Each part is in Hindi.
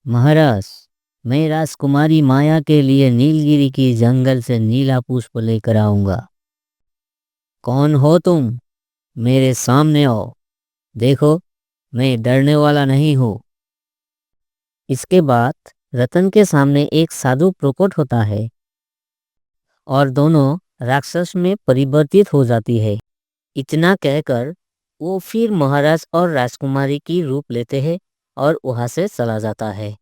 महाराज, मैं राजकुमारी माया के लिए नीलगिरी की जंगल से नीला पुष्प लेकर आऊंगा। कौन हो तुम? मेरे सामने आओ। देखो, मैं डरने वाला नहीं हूँ। इसके बाद रतन के सामने एक साधु प्रकट होता है और दोनों राक्षस में परिवर्तित हो जाती है। इतना कहकर वो फिर महाराज और राजकुमारी की रूप लेते हैं और वहां से चला जाता है।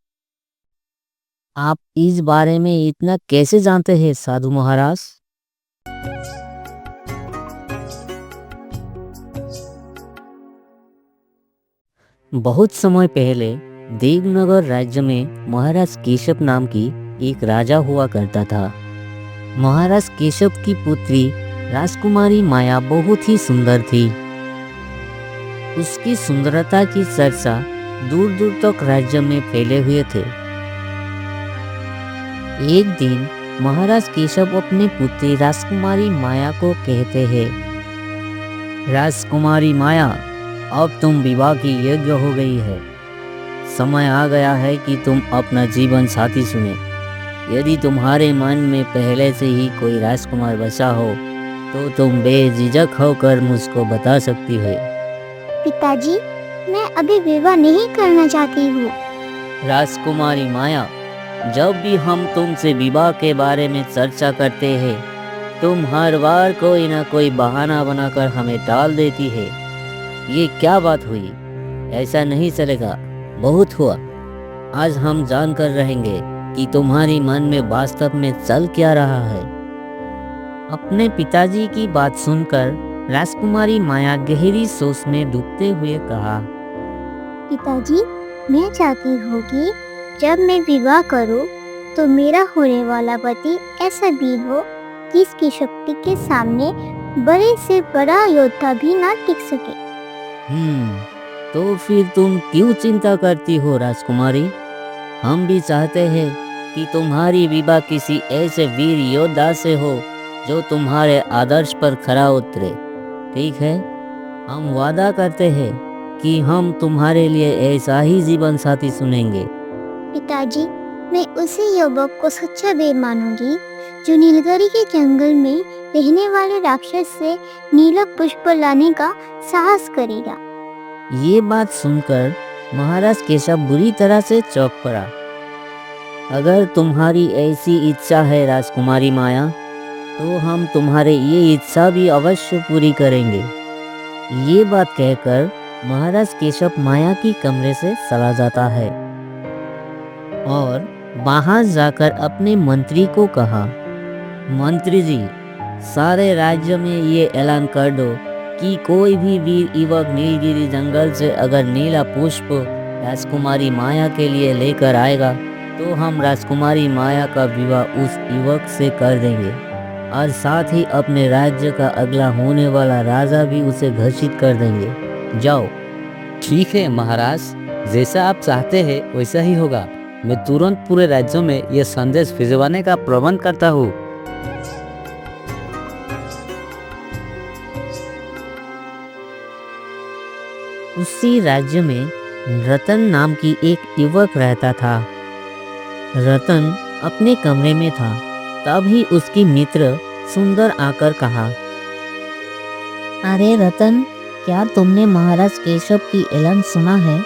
आप इस बारे में इतना कैसे जानते हैं साधु महाराज? बहुत समय पहले देवनगर राज्य में महाराज केशव नाम की एक राजा हुआ करता था। महाराज केशव की पुत्री राजकुमारी माया बहुत ही सुंदर थी। उसकी सुंदरता की चर्चा दूर दूर तक राज्य में फैले हुए थे। एक दिन महाराज केशव अपनी पुत्री राजकुमारी माया को कहते हैं, राजकुमारी माया, अब तुम विवाह की योग्य हो गई है। समय आ गया है कि तुम अपना जीवन साथी चुने। यदि तुम्हारे मन में पहले से ही कोई राजकुमार बसा हो तो तुम बेझिझक होकर मुझको बता सकती हो। पिताजी, मैं अभी विवाह नहीं करना चाहती हूँ। राजकुमारी माया, जब भी हम तुमसे विवाह के बारे में चर्चा करते हैं, तुम हर बार कोई ना कोई बहाना बनाकर हमें टाल देती है। ये क्या बात हुई? ऐसा नहीं चलेगा। बहुत हुआ। आज हम जानकर रहेंगे कि तुम्हारी मन में वास्तव में चल क्या रहा है। अपने पिताजी की बात सुनकर राजकुमारी माया गहरी सोच में डूबते हुए कहा, पिताजी, मैं चाहती हूँ कि जब मैं विवाह करूँ तो मेरा होने वाला पति ऐसा वीर हो कि इसकी शक्ति के सामने बड़े से बड़ा योद्धा भी ना टिक सके। तो फिर तुम क्यों चिंता करती हो राजकुमारी? हम भी चाहते हैं कि तुम्हारी विवाह किसी ऐसे वीर योद्धा से हो जो तुम्हारे आदर्श पर खरा उतरे। ठीक है, हम वादा करते हैं कि हम तुम्हारे लिए ऐसा ही जीवन साथी चुनेंगे। पिताजी, मैं उसी युवक को सच्चा वीर मानूंगी जो नीलगिरी के जंगल में रहने वाले राक्षस से नीला पुष्प लाने का साहस करेगा। ये बात सुनकर महाराज केशव बुरी तरह से चौंक पड़ा। अगर तुम्हारी ऐसी इच्छा है राजकुमारी माया, तो हम तुम्हारे ये इच्छा भी अवश्य पूरी करेंगे। ये बात कहकर महाराज केशव माया की कमरे से चला जाता है और वहां जाकर अपने मंत्री को कहा, मंत्री जी, सारे राज्य में ये ऐलान कर दो कि कोई भी वीर युवक नीलगिरी जंगल से अगर नीला पुष्प राजकुमारी माया के लिए लेकर आएगा तो हम राजकुमारी माया का विवाह उस युवक से कर देंगे और साथ ही अपने राज्य का अगला होने वाला राजा भी उसे घोषित कर देंगे। जाओ। ठीक है महाराज, जैसा आप चाहते हैं वैसा ही होगा। मैं तुरंत पूरे राज्यों में यह संदेश भिजवाने का प्रबंध करता हूँ। उसी राज्य में रतन नाम की एक युवक रहता था। रतन अपने कमरे में था, तभी उसकी मित्र सुंदर आकर कहा, अरे रतन, क्या तुमने महाराज केशव की ऐलान सुना है?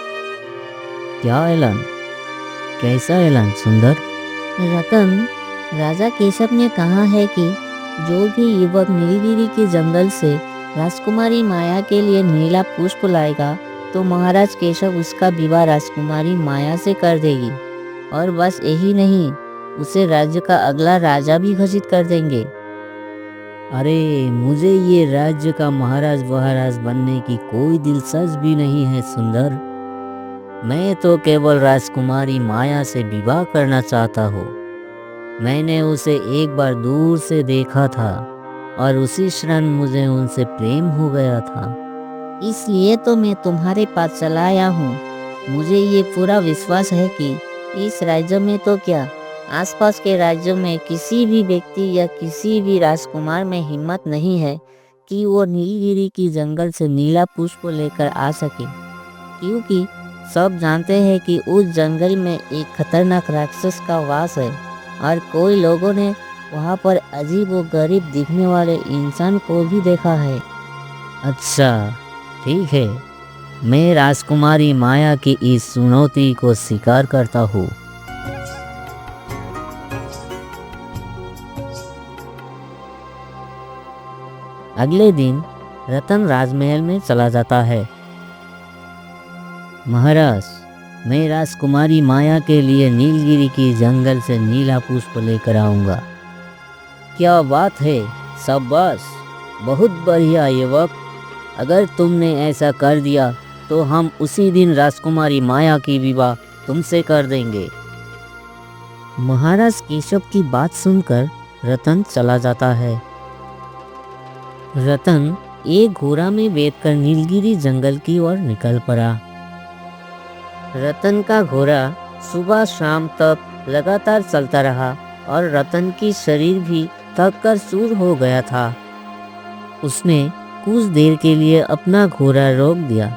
क्या ऐलान? कैसा ऐलान सुंदर? रतन, राजा केशव ने कहा है कि जो भी युवक नीलगिरी के जंगल से राजकुमारी माया के लिए नीला पुष्प लाएगा तो महाराज केशव उसका विवाह राजकुमारी माया से कर देगी। और बस यही नहीं, उसे राज्य का अगला राजा भी घोषित कर देंगे। अरे, मुझे ये राज्य का महाराज वहाराज बनने की कोई दिलचस्पी नहीं है सुंदर। मैं तो केवल राजकुमारी माया से विवाह करना चाहता हूँ। मैंने उसे एक बार दूर से देखा था और उसी क्षण मुझे उनसे प्रेम हो गया था। इसलिए तो मैं तुम्हारे पास चला आया हूँ। मुझे ये पूरा विश्वास है कि इस राज्य में तो क्या, आसपास के राज्यों में किसी भी व्यक्ति या किसी भी राजकुमार में हिम्मत नहीं है कि वो नीलगिरी की जंगल से नीला पुष्प लेकर आ सके, क्योंकि सब जानते हैं कि उस जंगल में एक खतरनाक राक्षस का वास है और कोई लोगों ने वहाँ पर अजीब व गरीब दिखने वाले इंसान को भी देखा है। अच्छा, ठीक है। मैं राजकुमारी माया की इस चुनौती को स्वीकार करता हूँ। अगले दिन रतन राजमहल में चला जाता है। महाराज, मैं राजकुमारी माया के लिए नीलगिरी की जंगल से नीला पुष्प लेकर आऊंगा। क्या बात है, शाबाश, बहुत बढ़िया युवक। अगर तुमने ऐसा कर दिया तो हम उसी दिन राजकुमारी माया की विवाह तुमसे कर देंगे। महाराज केशव की बात सुनकर रतन चला जाता है। रतन एक घोड़ा में बैठकर नीलगिरी जंगल की ओर निकल पड़ा। रतन का घोड़ा सुबह शाम तक लगातार चलता रहा और रतन की शरीर भी थक कर चूर हो गया था। उसने कुछ देर के लिए अपना घोड़ा रोक दिया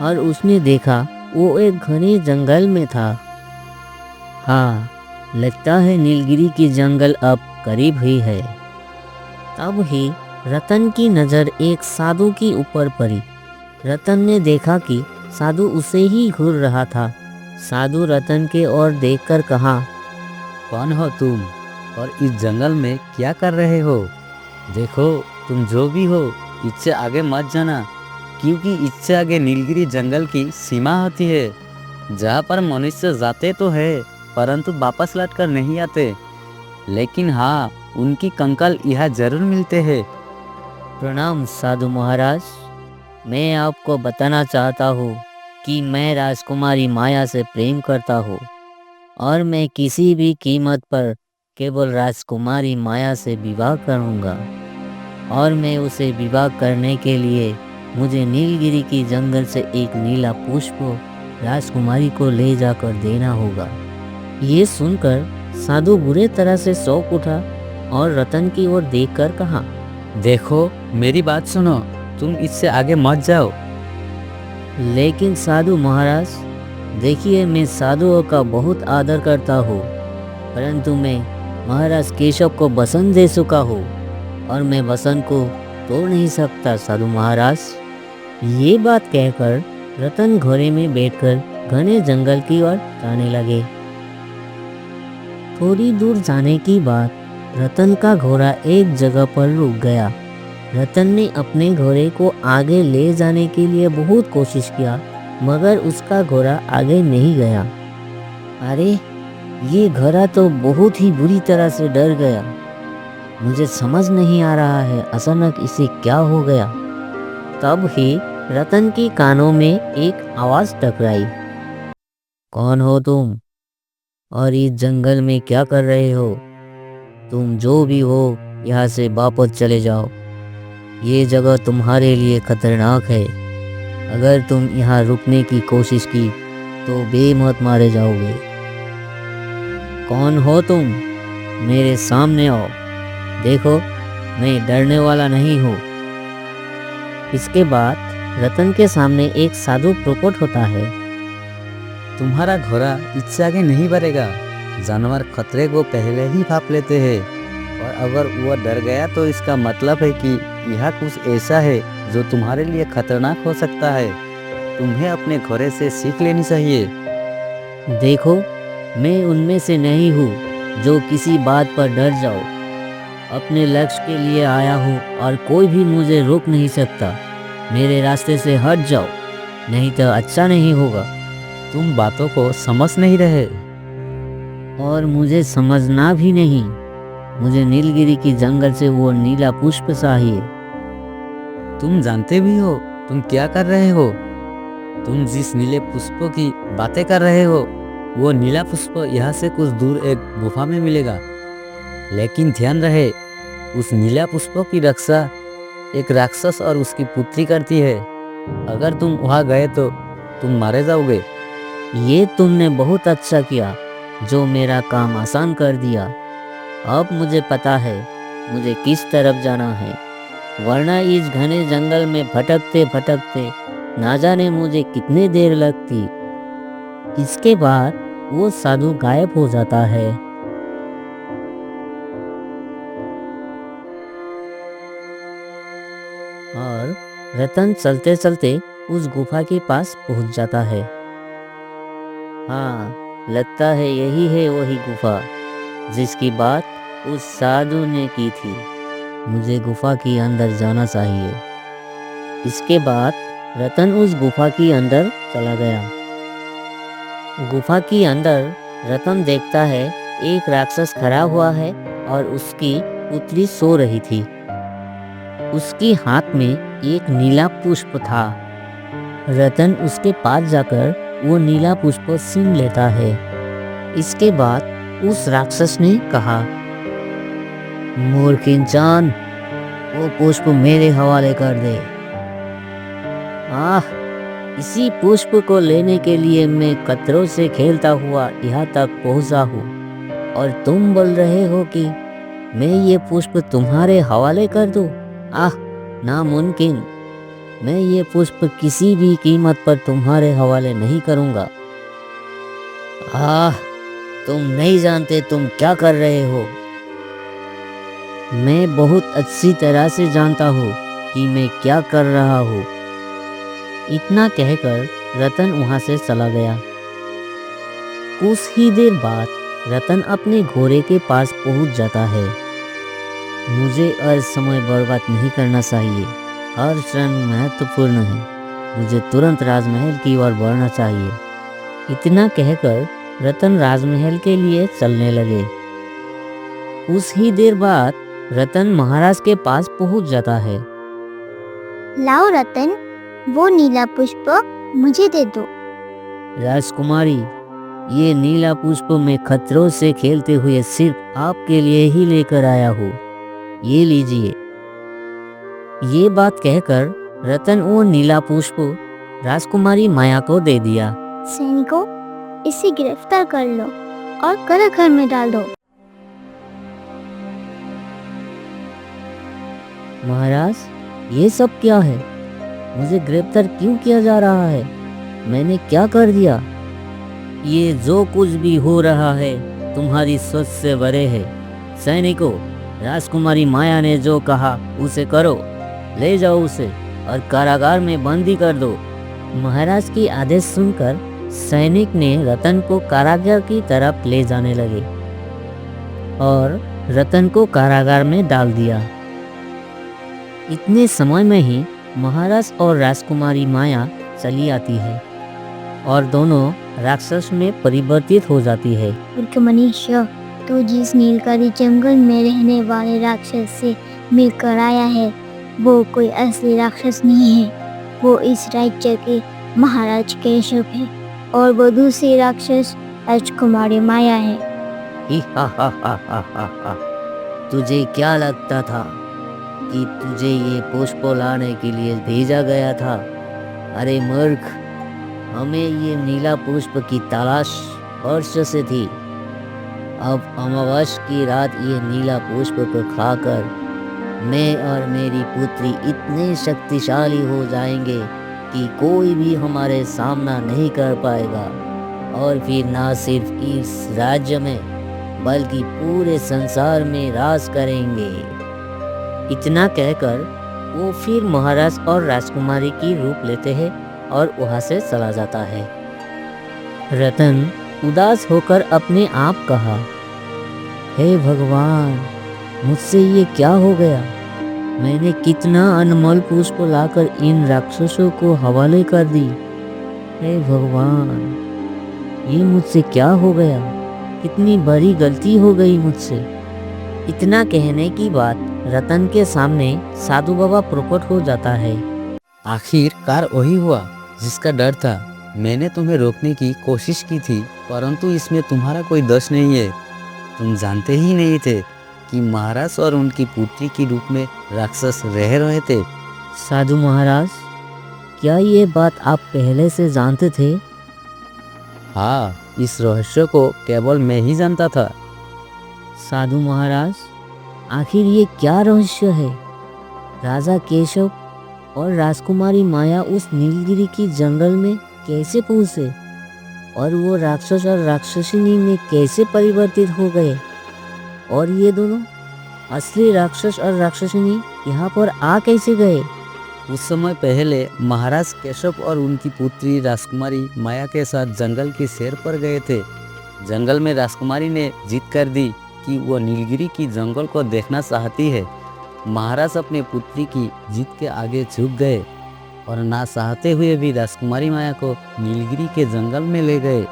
और उसने देखा वो एक घने जंगल में था। हाँ, लगता है नीलगिरी की जंगल अब करीब ही है। तब ही रतन की नज़र एक साधु के ऊपर पड़ी। रतन ने देखा कि साधु उसे ही घूर रहा था। साधु रतन के ओर देखकर कहा, कौन हो तुम और इस जंगल में क्या कर रहे हो? देखो, तुम जो भी हो, इससे आगे मत जाना, क्योंकि इससे आगे नीलगिरी जंगल की सीमा होती है, जहाँ पर मनुष्य जाते तो है परंतु वापस लौटकर नहीं आते। लेकिन हाँ, उनकी कंकाल यहाँ जरूर मिलते हैं। प्रणाम साधु महाराज। मैं आपको बताना चाहता हूँ कि मैं राजकुमारी माया से प्रेम करता हूँ और मैं किसी भी कीमत पर केवल राजकुमारी माया से विवाह करूँगा। और मैं उसे विवाह करने के लिए मुझे नीलगिरी की जंगल से एक नीला पुष्प राजकुमारी को ले जाकर देना होगा। ये सुनकर साधु बुरे तरह से चौंक उठा और रतन की ओर देखकर कहा, देखो, मेरी बात सुनो, तुम इससे आगे मत जाओ। लेकिन साधु महाराज, देखिए, मैं साधुओं का बहुत आदर करता हूँ, परंतु मैं महाराज केशव को वचन दे चुका हूँ और मैं वचन को तोड़ नहीं सकता साधु महाराज। ये बात कहकर रतन घोड़े में बैठकर घने जंगल की ओर जाने लगे। थोड़ी दूर जाने के बाद रतन का घोड़ा एक जगह पर रुक गया। रतन ने अपने घोड़े को आगे ले जाने के लिए बहुत कोशिश किया, मगर उसका घोड़ा आगे नहीं गया। अरे, ये घोड़ा तो बहुत ही बुरी तरह से डर गया। मुझे समझ नहीं आ रहा है अचानक इसे क्या हो गया। तब ही रतन की कानों में एक आवाज टकराई। कौन हो तुम और इस जंगल में क्या कर रहे हो? तुम जो भी हो, यहाँ से वापस चले जाओ। ये जगह तुम्हारे लिए खतरनाक है। अगर तुम यहाँ रुकने की कोशिश की तो बेमौत मारे जाओगे। कौन हो तुम? मेरे सामने आओ। देखो, मैं डरने वाला नहीं हूँ। इसके बाद रतन के सामने एक साधु प्रकट होता है। तुम्हारा घोड़ा इससे आगे नहीं बढ़ेगा। जानवर खतरे को पहले ही भाप लेते हैं और अगर वह डर गया तो इसका मतलब है कि यह कुछ ऐसा है जो तुम्हारे लिए खतरनाक हो सकता है। तुम्हें अपने घोड़े से सीख लेनी चाहिए। देखो, मैं उनमें से नहीं हूँ जो किसी बात पर डर जाओ। अपने लक्ष्य के लिए आया हूँ और कोई भी मुझे रोक नहीं सकता। मेरे रास्ते से हट जाओ, नहीं तो अच्छा नहीं होगा। तुम बातों को समझ नहीं रहे और मुझे समझना भी नहीं। मुझे नीलगिरी की जंगल से वो नीला पुष्प चाहिए। तुम जानते भी हो तुम क्या कर रहे हो? तुम जिस नीले पुष्पों की बातें कर रहे हो, वो नीला पुष्प यहाँ से कुछ दूर एक गुफा में मिलेगा। लेकिन ध्यान रहे, उस नीला पुष्पों की रक्षा एक राक्षस और उसकी पुत्री करती है। अगर तुम वहाँ गए तो तुम मारे जाओगे। ये तुमने बहुत अच्छा किया जो मेरा काम आसान कर दिया। अब मुझे पता है मुझे किस तरफ जाना है, वरना इस घने जंगल में भटकते भटकते ना जाने मुझे कितनी देर लगती। इसके बाद वो साधु गायब हो जाता है। और रतन चलते चलते उस गुफा के पास पहुंच जाता है। हाँ, लगता है यही है वही गुफा जिसकी बात उस साधु ने की थी। मुझे गुफा के अंदर जाना चाहिए। इसके बाद रतन उस गुफा के अंदर चला गया। गुफा के अंदर रतन देखता है एक राक्षस खड़ा हुआ है और उसकी पुतली सो रही थी। उसके हाथ में एक नीला पुष्प था। रतन उसके पास जाकर वो नीला पुष्प छीन लेता है। इसके बाद उस राक्षस ने कहा, मूर्ख इंसान, वो पुष्प मेरे हवाले कर दे। इसी पुष्प को लेने के लिए मैं खतरों से खेलता हुआ यहाँ तक पहुँचा हूँ और तुम बोल रहे हो कि मैं ये पुष्प तुम्हारे हवाले कर दूँ? नामुमकिन। मैं ये पुष्प किसी भी कीमत पर तुम्हारे हवाले नहीं करूँगा। तुम नहीं जानते तुम क्या कर रहे हो। मैं बहुत अच्छी तरह से जानता हूँ कि मैं क्या कर रहा हूँ। इतना कहकर रतन वहाँ से चला गया। कुछ ही देर बाद रतन अपने घोड़े के पास पहुँच जाता है। मुझे और समय बर्बाद नहीं करना चाहिए। हर क्षण महत्वपूर्ण है। मुझे तुरंत राजमहल की ओर बढ़ना चाहिए। इतना कहकर रतन राजमहल के लिए चलने लगे। कुछ ही देर बाद रतन महाराज के पास पहुंच जाता है। लाओ रतन, वो नीला पुष्प मुझे दे दो। राजकुमारी, ये नीला पुष्प मैं खतरों से खेलते हुए सिर्फ आपके लिए ही लेकर आया हूँ। ये लीजिए। ये बात कहकर रतन वो नीला पुष्प राजकुमारी माया को दे दिया। सैनिकों, इसे गिरफ्तार कर लो और कारागार में डाल दो। महाराज, ये सब क्या है? मुझे गिरफ्तार क्यों किया जा रहा है? मैंने क्या कर दिया? ये जो कुछ भी हो रहा है तुम्हारी सोच से परे है। सैनिकों, राजकुमारी माया ने जो कहा उसे करो। ले जाओ उसे और कारागार में बंदी कर दो। महाराज की आदेश सुनकर सैनिक ने रतन को कारागार की तरफ ले जाने लगे और रतन को कारागार में डाल दिया। इतने समय में ही महाराज और राजकुमारी माया चली आती है और दोनों राक्षस में परिवर्तित हो जाती है। मूर्ख मनुष्य, तू जिस नीलकरी जंगल में रहने वाले राक्षस से मिलकर आया है वो कोई असली राक्षस नहीं है। वो इस राज्य के महाराज केशव है और वो दूसरी राक्षस राजकुमारी माया है। तुझे क्या लगता था कि तुझे ये पुष्प लाने के लिए भेजा गया था? अरे मूर्ख, हमें ये नीला पुष्प की तलाश वर्ष से थी। अब अमावस्या की रात ये नीला पुष्प को खाकर मैं और मेरी पुत्री इतने शक्तिशाली हो जाएंगे कि कोई भी हमारे सामना नहीं कर पाएगा और फिर ना सिर्फ इस राज्य में बल्कि पूरे संसार में राज करेंगे। इतना कहकर वो फिर महाराज और राजकुमारी की रूप लेते हैं और वहाँ से चला जाता है। रतन उदास होकर अपने आप कहा, हे भगवान, मुझसे ये क्या हो गया? मैंने कितना अनमोल पुष्प लाकर इन राक्षसों को हवाले कर दी। हे भगवान, ये मुझसे क्या हो गया? कितनी बड़ी गलती हो गई मुझसे। इतना कहने की बात रतन के सामने साधु बाबा प्रकट हो जाता है। आखिरकार वही हुआ जिसका डर था। मैंने तुम्हें रोकने की कोशिश की थी, परंतु इसमें तुम्हारा कोई दोष नहीं है। तुम जानते ही नहीं थे कि महाराज और उनकी पुत्री के रूप में राक्षस रह रहे थे। साधु महाराज, क्या ये बात आप पहले से जानते थे? हाँ, इस रहस्य को केवल मैं ही जानता था। साधु महाराज, आखिर ये क्या रहस्य है? राजा केशव और राजकुमारी माया उस नीलगिरी की जंगल में कैसे पहुंचे? और वो राक्षस और राक्षसिनी में कैसे परिवर्तित हो गए? और ये दोनों असली राक्षस और राक्षसिनी यहाँ पर आ कैसे गए? उस समय पहले महाराज केशव और उनकी पुत्री राजकुमारी माया के साथ जंगल की सैर पर गए थे। जंगल में राजकुमारी ने जिद कर दी कि वो नीलगिरी की जंगल को देखना चाहती है। महाराज अपने पुत्री की जिद के आगे झुक गए और ना चाहते हुए भी राजकुमारी माया को नीलगिरी के जंगल में ले गए।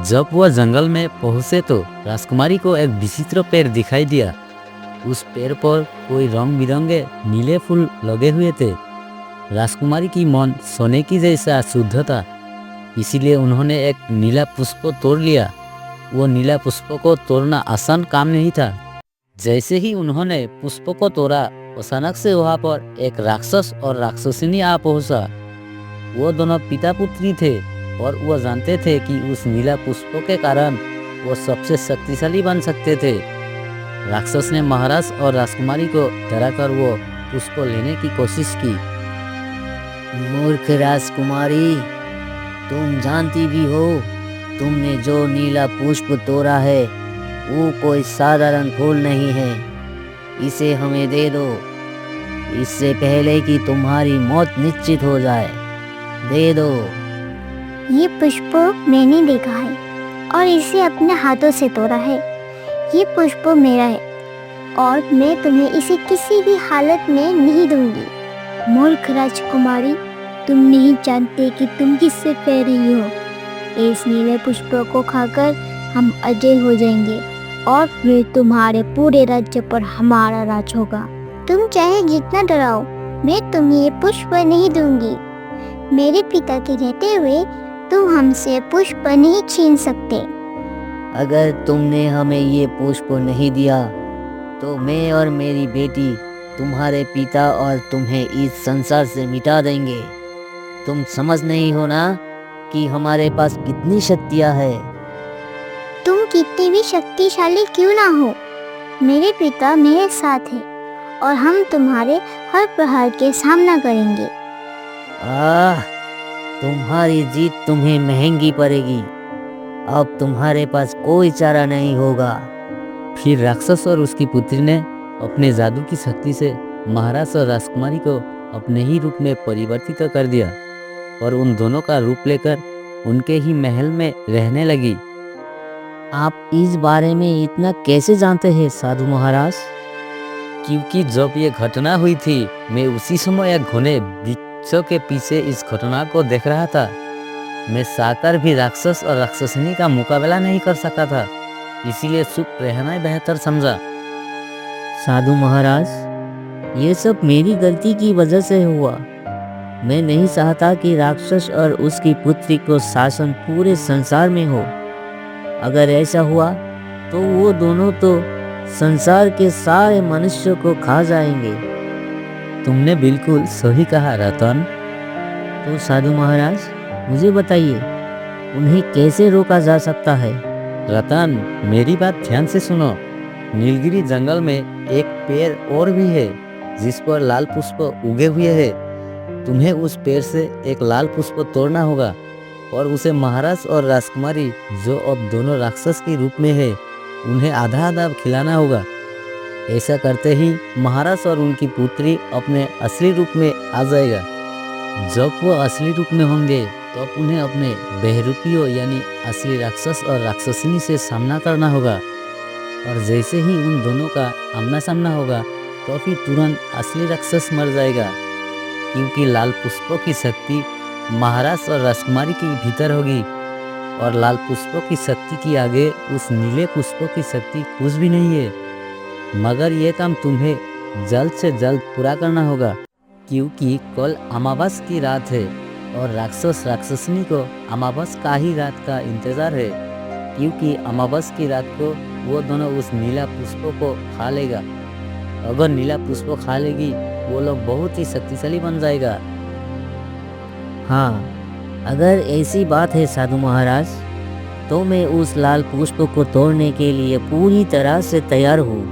जब वह जंगल में पहुंचे तो राजकुमारी को एक विचित्र पेड़ दिखाई दिया। उस पेड़ पर कोई रंग बिरंगे नीले फूल लगे हुए थे। राजकुमारी की मन सोने की जैसा शुद्ध था, इसीलिए उन्होंने एक नीला पुष्प को तोड़ लिया। वो नीला पुष्प को तोड़ना आसान काम नहीं था। जैसे ही उन्होंने पुष्प को तोड़ा, अचानक से वहाँ पर एक राक्षस और राक्षसिनी आ पहुंचा। वो दोनों पिता पुत्री थे और वो जानते थे कि उस नीला पुष्प के कारण वो सबसे शक्तिशाली बन सकते थे। राक्षस ने महाराज और राजकुमारी को डराकर वो पुष्प लेने की कोशिश की। मूर्ख राजकुमारी, तुम जानती भी हो तुमने जो नीला पुष्प तोड़ा है वो कोई साधारण फूल नहीं है। इसे हमें दे दो, इससे पहले कि तुम्हारी मौत निश्चित हो जाए। दे दो। ये पुष्प मैंने देखा है और इसे अपने हाथों से तोड़ा है। ये पुष्प मेरा है और मैं तुम्हें इसे किसी भी हालत में नहीं दूंगी। मूर्ख राजकुमारी, तुम नहीं जानते कि तुम किससे कह रही हो। इस नीले पुष्प को खाकर हम अजय हो जाएंगे और फिर तुम्हारे पूरे राज्य पर हमारा राज होगा। तुम चाहे जितना डराओ, मैं तुम्हें ये पुष्प नहीं दूंगी। मेरे पिता के रहते हुए तुम हमसे पुष्प नहीं छीन सकते। अगर तुमने हमें ये पुष्प नहीं दिया तो मैं और मेरी बेटी तुम्हारे पिता और तुम्हें इस संसार से मिटा देंगे। तुम समझ नहीं हो ना कि हमारे पास कितनी शक्तियाँ है। तुम कितने भी शक्तिशाली क्यों ना हो, मेरे पिता मेरे साथ है और हम तुम्हारे हर प्रहार के सामना करेंगे। तुम्हारी जीत तुम्हें महंगी पड़ेगी। अब तुम्हारे पास कोई चारा नहीं होगा। फिर राक्षस और उसकी पुत्री ने अपने जादू की शक्ति से महाराज और राजकुमारी को अपने ही रूप में परिवर्तित कर दिया और उन दोनों का रूप लेकर उनके ही महल में रहने लगी। आप इस बारे में इतना कैसे जानते हैं साधु महाराज? क्योंकि जब ये घटना हुई थी, मैं उसी समय एक घने वृक्षों के पीछे इस घटना को देख रहा था। मैं चाहकर भी राक्षस और राक्षसिनी का मुकाबला नहीं कर सका था, इसीलिए चुप रहना ही बेहतर समझा। साधु महाराज, ये सब मेरी गलती की वजह से हुआ। मैं नहीं चाहता कि राक्षस और उसकी पुत्री को शासन पूरे संसार में हो। अगर ऐसा हुआ तो वो दोनों तो संसार के सारे मनुष्यों को खा जाएंगे। तुमने बिल्कुल सही कहा रतन। तो साधु महाराज, मुझे बताइए उन्हें कैसे रोका जा सकता है? रतन, मेरी बात ध्यान से सुनो। नीलगिरी जंगल में एक पेड़ और भी है जिस पर लाल पुष्प उगे हुए हैं। तुम्हें उस पेड़ से एक लाल पुष्प तोड़ना होगा और उसे महाराज और राजकुमारी, जो अब दोनों राक्षस के रूप में है, उन्हें आधा आधा खिलाना होगा। ऐसा करते ही महाराज और उनकी पुत्री अपने असली रूप में आ जाएगा। जब वो असली रूप में होंगे तो उन्हें अपने बहरूपियों यानी असली राक्षस और राक्षसिनी से सामना करना होगा। और जैसे ही उन दोनों का आमना सामना होगा तो फिर तुरंत असली राक्षस मर जाएगा, क्योंकि लाल पुष्पों की शक्ति महाराज और राजकुमारी के भीतर होगी और लाल पुष्पों की शक्ति के आगे उस नीले पुष्पों की शक्ति कुछ भी नहीं है। मगर ये काम तुम्हें जल्द से जल्द पूरा करना होगा, क्योंकि कल अमावस की रात है और राक्षस राक्षसिनी को अमावस का ही रात का इंतजार है, क्योंकि अमावस की रात को वो दोनों उस नीला पुष्पों को खा लेगा। अगर नीला पुष्प खा लेगी वो लोग बहुत ही शक्तिशाली बन जाएगा। हाँ, अगर ऐसी बात है साधु महाराज, तो मैं उस लाल पुष्प को तोड़ने के लिए पूरी तरह से तैयार हूँ।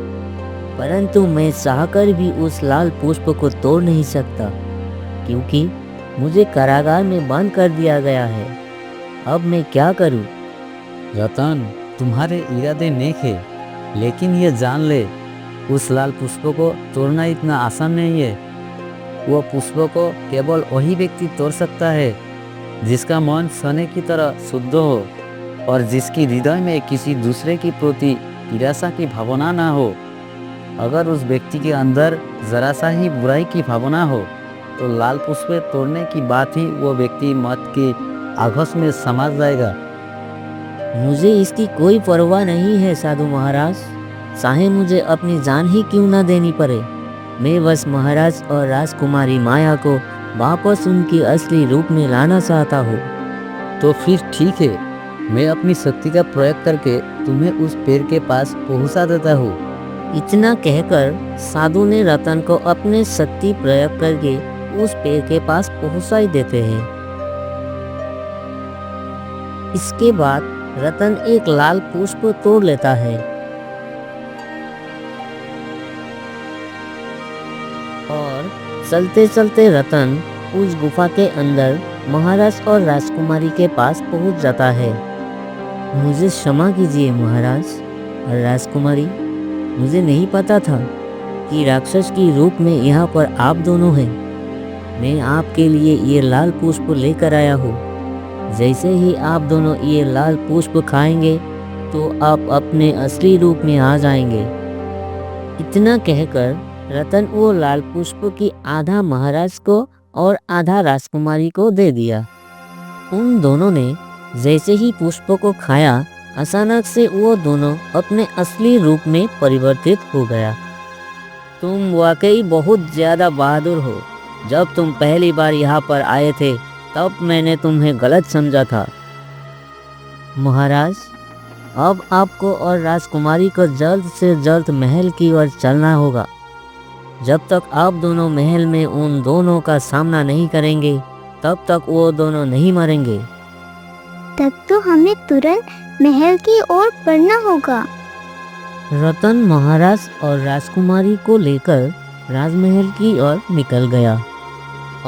परंतु मैं चाहकर भी उस लाल पुष्प को तोड़ नहीं सकता, क्योंकि मुझे कारागार में बंद कर दिया गया है। अब मैं क्या करूं? रतन, तुम्हारे इरादे नेक है, लेकिन ये जान ले, उस लाल पुष्प को तोड़ना इतना आसान नहीं है। वो पुष्प को केवल वही व्यक्ति तोड़ सकता है जिसका मन सोने की तरह शुद्ध हो और जिसकी हृदय में किसी दूसरे के प्रति ईर्ष्या की भावना ना हो। अगर उस व्यक्ति के अंदर जरा सा ही बुराई की भावना हो तो लाल पुष्प तोड़ने की बात ही वो व्यक्ति मत के आगोश में समा जाएगा। मुझे इसकी कोई परवाह नहीं है साधु महाराज, चाहे मुझे अपनी जान ही क्यों न देनी पड़े। मैं बस महाराज और राजकुमारी माया को वापस उनकी असली रूप में लाना चाहता हूँ। तो फिर ठीक है, मैं अपनी शक्ति का प्रयोग करके तुम्हें उस पेड़ के पास पहुंचा देता हूँ। इतना कहकर साधु ने रतन को अपने शक्ति प्रयोग करके उस पेड़ के पास पहुंचा ही देते हैं। इसके बाद रतन एक लाल पुष्प तोड़ लेता है और चलते चलते रतन उस गुफा के अंदर महाराज और राजकुमारी के पास पहुंच जाता है। मुझे क्षमा कीजिए महाराज और राजकुमारी, मुझे नहीं पता था कि राक्षस की रूप में यहाँ पर आप दोनों हैं। मैं आपके लिए ये लाल पुष्प लेकर आया हूँ। जैसे ही आप दोनों ये लाल पुष्प खाएंगे तो आप अपने असली रूप में आ जाएंगे। इतना कहकर रतन वो लाल पुष्प की आधा महाराज को और आधा राजकुमारी को दे दिया। उन दोनों ने जैसे ही पुष्प को खाया, अचानक से वो दोनों अपने असली रूप में परिवर्तित हो गया। तुम वाकई बहुत ज़्यादा बहादुर हो। जब तुम पहली बार यहाँ पर आए थे तब मैंने तुम्हें गलत समझा था। महाराज, अब आपको और राजकुमारी को जल्द से जल्द महल की ओर चलना होगा। जब तक आप दोनों महल में उन दोनों का सामना नहीं करेंगे तब तक वो दोनों नहीं मरेंगे। तब तो हमें तुरंत महल की ओर बढ़ना होगा। रतन महाराज और राजकुमारी को लेकर राजमहल की ओर निकल गया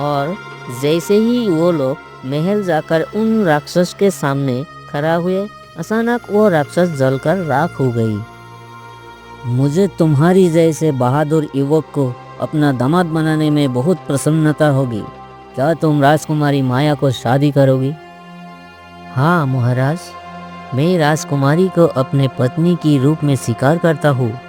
और जैसे ही वो लोग महल जाकर उन राक्षस के सामने खड़ा हुए, अचानक वो राक्षस जलकर राख हो गई। मुझे तुम्हारी जैसे बहादुर युवक को अपना दामाद बनाने में बहुत प्रसन्नता होगी। क्या तुम राजकुमारी माया को शादी करोगी? हाँ महाराज, मैं राजकुमारी को अपने पत्नी की रूप में स्वीकार करता हूँ।